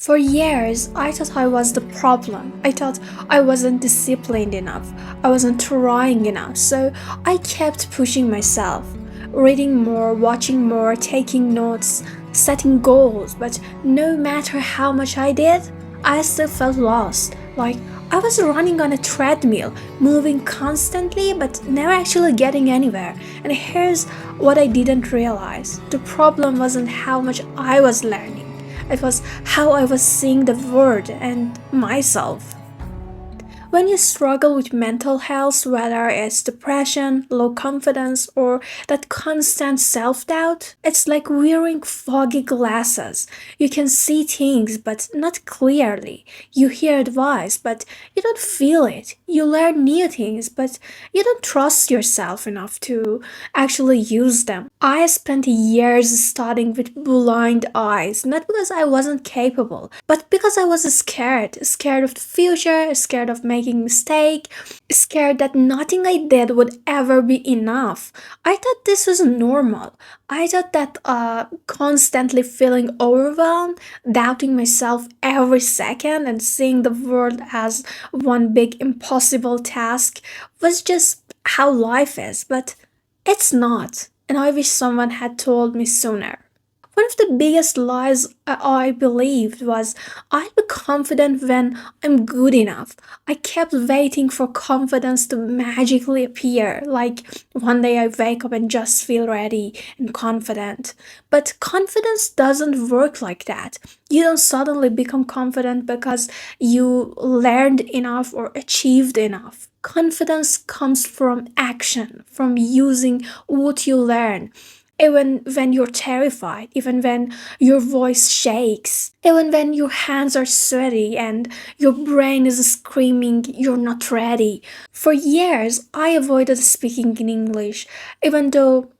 For years, I thought I was the problem. I thought I wasn't disciplined enough. I wasn't trying enough. So I kept pushing myself, reading more, watching more, taking notes, setting goals. But no matter how much I did, I still felt lost. Like I was running on a treadmill, moving constantly, but never actually getting anywhere. And here's what I didn't realize: the problem wasn't how much I was learning, it was how I was seeing the world and myself. When you struggle with mental health, whether it's depression, low confidence, or that constant self doubt, it's like wearing foggy glasses. You can see things, but not clearly. You hear advice, but you don't feel it. You learn new things, but you don't trust yourself enough to actually use them. I spent years studying with blind eyes, not because I wasn't capable, but because I was scared of the future, scared of making mistake, scared that nothing I did would ever be enough. I thought this was normal. I thought that constantly feeling overwhelmed, doubting myself every second, and seeing the world as one big impossible task was just how life is, but it's not. And I wish someone had told me sooner. One of the biggest lies I believed was I'll be confident when I'm good enough. I kept waiting for confidence to magically appear, like one day I wake up and just feel ready and confident. But confidence doesn't work like that. You don't suddenly become confident because you learned enough or achieved enough. Confidence comes from action, from using what you learn, even when you're terrified, even when your voice shakes, even when your hands are sweaty and your brain is screaming you're not ready. For years, I avoided speaking in English, even though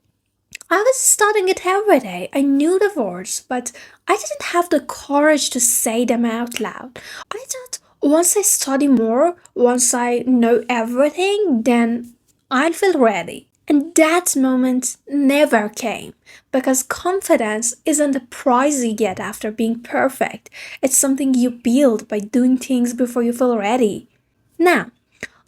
I was studying it every day. I knew the words, but I didn't have the courage to say them out loud. I thought once I study more, once I know everything, then I'll feel ready. And that moment never came because confidence isn't a prize you get after being perfect. It's something you build by doing things before you feel ready. Now,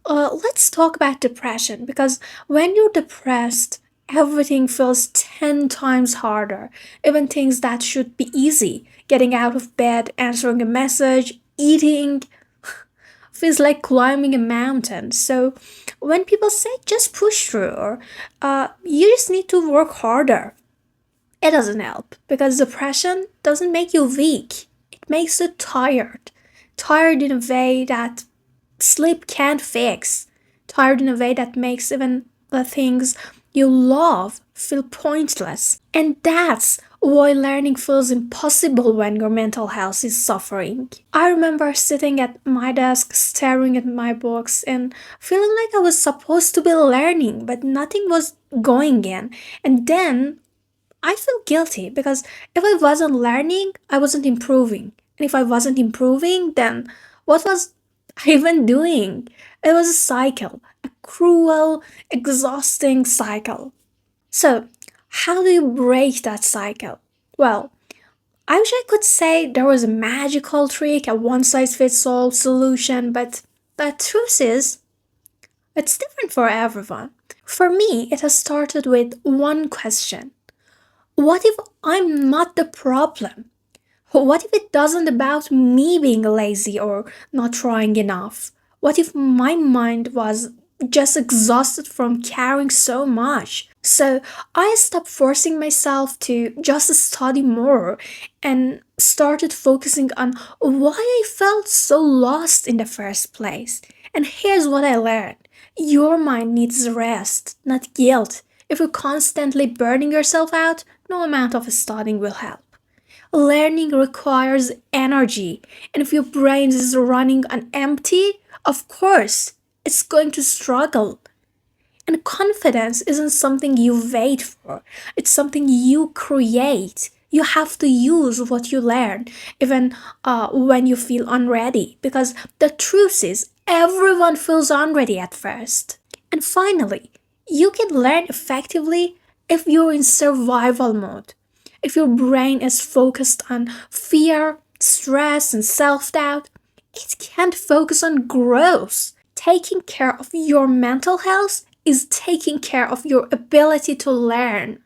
let's talk about depression because when you're depressed, everything feels 10 times harder. Even things that should be easy, getting out of bed, answering a message, eating, feels like climbing a mountain. So when people say just push through or you just need to work harder, it doesn't help because depression doesn't make you weak. It makes you tired. Tired in a way that sleep can't fix. Tired in a way that makes even the things you love feel pointless. And that's why learning feels impossible when your mental health is suffering. I remember sitting at my desk, staring at my books, and feeling like I was supposed to be learning, but nothing was going in. And then I feel guilty because if I wasn't learning, I wasn't improving. And if I wasn't improving, then what was I even doing? It was a cycle, a cruel, exhausting cycle. So, how do you break that cycle? Well, I wish I could say there was a magical trick, a one size fits all solution, but the truth is, it's different for everyone. For me, it has started with one question: what if I'm not the problem? What if it doesn't about me being lazy or not trying enough? What if my mind was just exhausted from carrying so much? So I stopped forcing myself to just study more and started focusing on why I felt so lost in the first place. And here's what I learned: your mind needs rest, not guilt. If you're constantly burning yourself out, no amount of studying will help. Learning requires energy, and if your brain is running on empty, of course, it's going to struggle. And confidence isn't something you wait for, it's something you create. You have to use what you learn, even when you feel unready, because the truth is, everyone feels unready at first. And finally, you can learn effectively if you're in survival mode. If your brain is focused on fear, stress and self-doubt, it can't focus on growth. Taking care of your mental health is taking care of your ability to learn.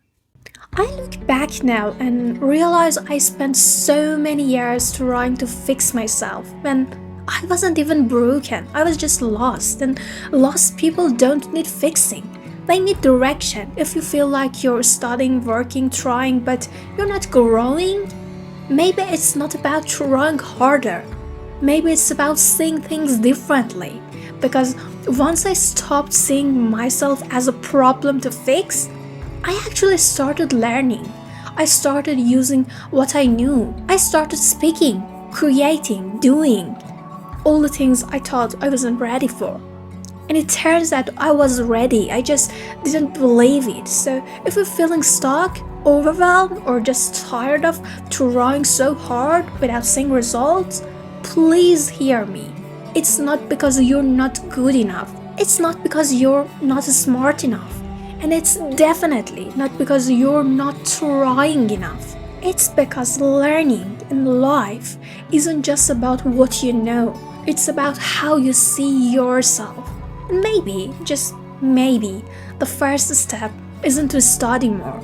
I look back now and realize I spent so many years trying to fix myself when I wasn't even broken. I was just lost, and lost people don't need fixing. They need direction. If you feel like you're studying, working, trying, but you're not growing, maybe it's not about trying harder. Maybe it's about seeing things differently. Because once I stopped seeing myself as a problem to fix, I actually started learning. I started using what I knew. I started speaking, creating, doing all the things I thought I wasn't ready for. And it turns out I was ready, I just didn't believe it. So if you're feeling stuck, overwhelmed, or just tired of trying so hard without seeing results, please hear me. It's not because you're not good enough. It's not because you're not smart enough. And it's definitely not because you're not trying enough. It's because learning in life isn't just about what you know. It's about how you see yourself. And maybe, just maybe, the first step isn't to study more.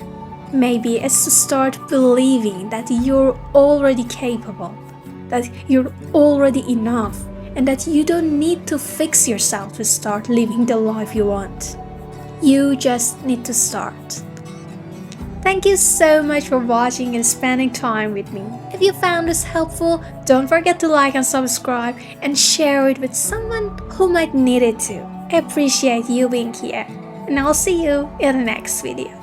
Maybe it's to start believing that you're already capable, that you're already enough, and that you don't need to fix yourself to start living the life you want. You just need to start. Thank you so much for watching and spending time with me. If you found this helpful, don't forget to like and subscribe and share it with someone who might need it too. I appreciate you being here, and I'll see you in the next video.